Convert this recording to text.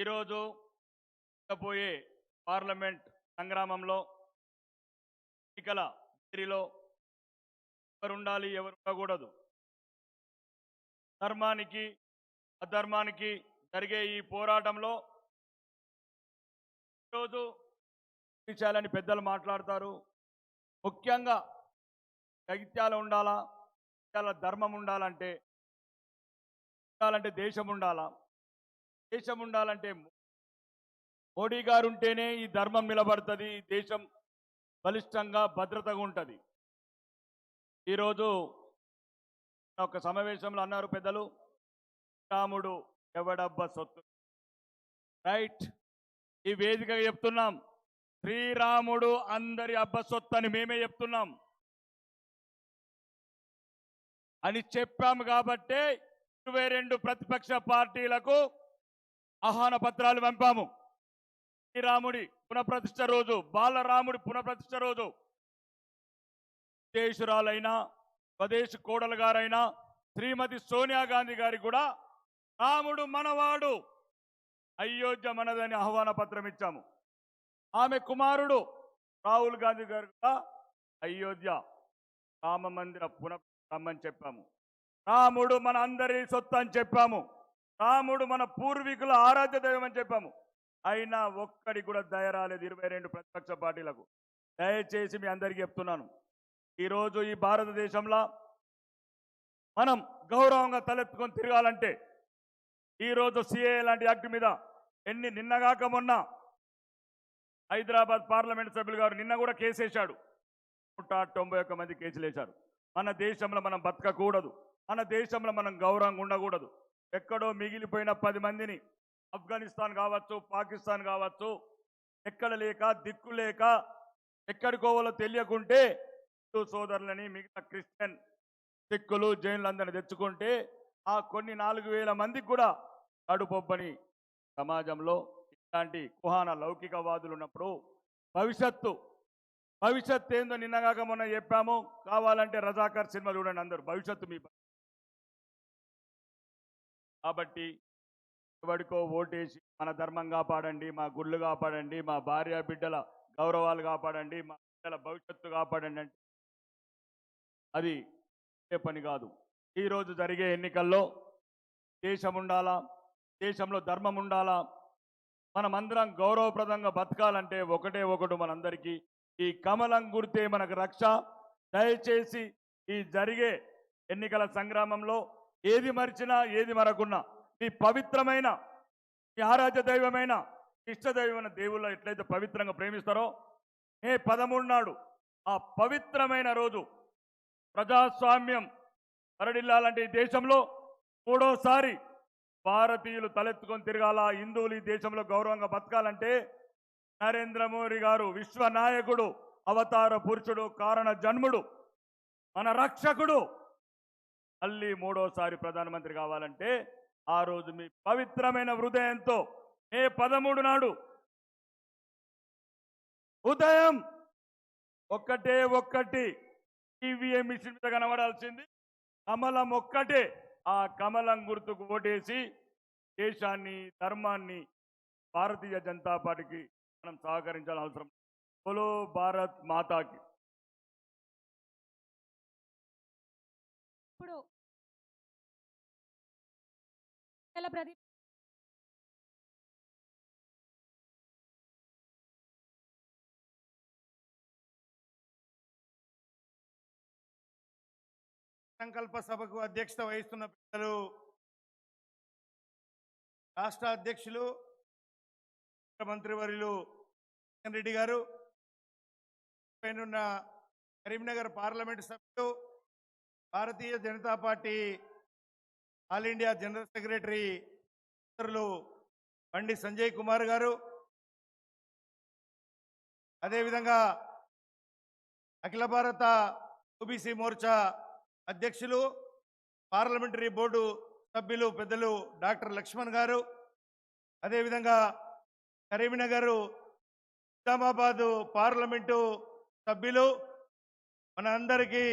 ఈరోజు పోయే పార్లమెంట్ సంగ్రామంలో ఎన్నికల బరిలో ఎవరు ఉండాలి, ఎవరు ఉండకూడదు, ధర్మానికి అధర్మానికి జరిగే ఈ పోరాటంలో ఈరోజు విషయాలని పెద్దలు మాట్లాడతారు. ముఖ్యంగా జగిత్యాల ఉండాలా, జగిత్యాల ధర్మం ఉండాలంటే దేశం ఉండాలా, దేశం ఉండాలంటే మోడీ గారు ఉంటేనే ఈ ధర్మం నిలబడుతుంది, ఈ దేశం బలిష్టంగా భద్రతగా ఉంటుంది. ఈరోజు ఒక సమావేశంలో అన్నారు పెద్దలు, రాముడు ఎవడబ్బ సొత్తు. రైట్, ఈ వేదికగా చెప్తున్నాం, శ్రీరాముడు అందరి అబ్బ సొత్తు అని మేమే చెప్తున్నాం అని చెప్పాము. కాబట్టే 22 ప్రతిపక్ష పార్టీలకు ఆహ్వాన పత్రాలు పంపాము. శ్రీరాముడి పునఃప్రతిష్ఠ రోజు, బాలరాముడి పునఃప్రతిష్ఠ రోజు దేశురాలైనా స్వదేశ్ కోడలు గారైనా శ్రీమతి సోనియా గాంధీ గారికి కూడా రాముడు మనవాడు, అయోధ్య మనదని ఆహ్వాన పత్రం ఇచ్చాము. ఆమె కుమారుడు రాహుల్ గాంధీ గారు కూడా అయోధ్య రామ మందిర పునఃరమ్మని చెప్పాము. రాముడు మన అందరి సొత్తు అని చెప్పాము. రాముడు మన పూర్వీకుల ఆరాధ్య దైవం అని చెప్పాము. అయినా ఒక్కడి కూడా దయ రాలేదు 22 ప్రతిపక్ష పార్టీలకు. దయచేసి మీ అందరికీ చెప్తున్నాను, ఈరోజు ఈ భారతదేశంలో మనం గౌరవంగా తలెత్తుకొని తిరగాలంటే ఈరోజు సిఏ లాంటి యాక్ట్ మీద నిన్నగాక మొన్న హైదరాబాద్ పార్లమెంట్ సభ్యులు గారు నిన్న కూడా కేసేశాడు. 191 మంది కేసులు వేశారు. మన దేశంలో మనం బతకకూడదు, మన దేశంలో మనం గౌరవంగా ఉండకూడదు. ఎక్కడో మిగిలిపోయిన 10 మందిని ఆఫ్ఘనిస్తాన్ కావచ్చు, పాకిస్తాన్ కావచ్చు, ఎక్కడ లేక దిక్కు లేక ఎక్కడికోవాలో తెలియకుంటే హిందూ సోదరులని మిగతా క్రిస్టియన్ సిక్కులు జైన్లందరినీ తెచ్చుకుంటే ఆ కొన్ని 4000 మందికి కూడా కడుపొబ్బని సమాజంలో ఇలాంటి కుహాన లౌకికవాదులు ఉన్నప్పుడు భవిష్యత్తు ఏందో నిన్నగాక మొన్న చెప్పాము. కావాలంటే రజాకర్ సినిమా చూడండి అందరూ, భవిష్యత్తు మీ. కాబట్టి ఎవడికో ఓటేసి మన ధర్మం కాపాడండి, మా గుళ్ళు కాపాడండి, మా భార్య బిడ్డల గౌరవాలు కాపాడండి, మా బిడ్డల భవిష్యత్తు కాపాడండి అంటే అది పని కాదు. ఈరోజు జరిగే ఎన్నికల్లో దేశం ఉండాలా, దేశంలో ధర్మం ఉండాలా, మనమందరం గౌరవప్రదంగా బతకాలంటే ఒకటే ఒకటి మనందరికీ ఈ కమలం గుర్తే మనకు రక్ష. దయచేసి ఈ జరిగే ఎన్నికల సంగ్రామంలో ఏది మరిచినా ఏది మరకున్నా మీ పవిత్రమైన, మీ ఆరాధ్య దైవమైన, ఇష్టదైవమైన దేవుళ్ళ ఎట్లయితే పవిత్రంగా ప్రేమిస్తారో మే 13 నాడు ఆ పవిత్రమైన రోజు ప్రజాస్వామ్యం పరడిల్లాలంటే ఈ దేశంలో మూడోసారి భారతీయులు తలెత్తుకొని తిరగాల, హిందువులు ఈ దేశంలో గౌరవంగా బతకాలంటే నరేంద్ర మోడీ గారు విశ్వనాయకుడు, అవతార పురుషుడు, కారణ జన్ముడు, మన రక్షకుడు మళ్ళీ మూడోసారి ప్రధానమంత్రి కావాలంటే ఆ రోజు మీ పవిత్రమైన హృదయంతో మే 13 నాడు ఉదయం ఒక్కటి ఈవీఎం మిషన్ మీద కనబడాల్సింది కమలం ఒక్కటే. ఆ కమలం గుర్తుకు ఓటేసి దేశాన్ని, ధర్మాన్ని, భారతీయ జనతా పార్టీకి మనం సహకరించాల్సిన అవసరం. బోలో భారత్ మాతాకి. ఇప్పుడు సంకల్ప సభకు అధ్యక్షత వహిస్తున్న పెద్దలు రాష్ట్ర అధ్యక్షులు మంత్రివర్యులు కిషన్ రెడ్డి గారు, పైనున్న కరీంనగర్ పార్లమెంటు సభ్యులు, Bharatiya Janata party all India general secretary మిత్రులు బండి సంజయ్ కుమార్ గారు, అదేవిధంగా అఖిల భారత ఓబీసీ మోర్చా అధ్యక్షులు, పార్లమెంటరీ బోర్డు సభ్యులు పెద్దలు డాక్టర్ లక్ష్మణ్ గారు, అదేవిధంగా కరీంనగర్ నిజామాబాద్ పార్లమెంటు సభ్యులు, మన అందరికీ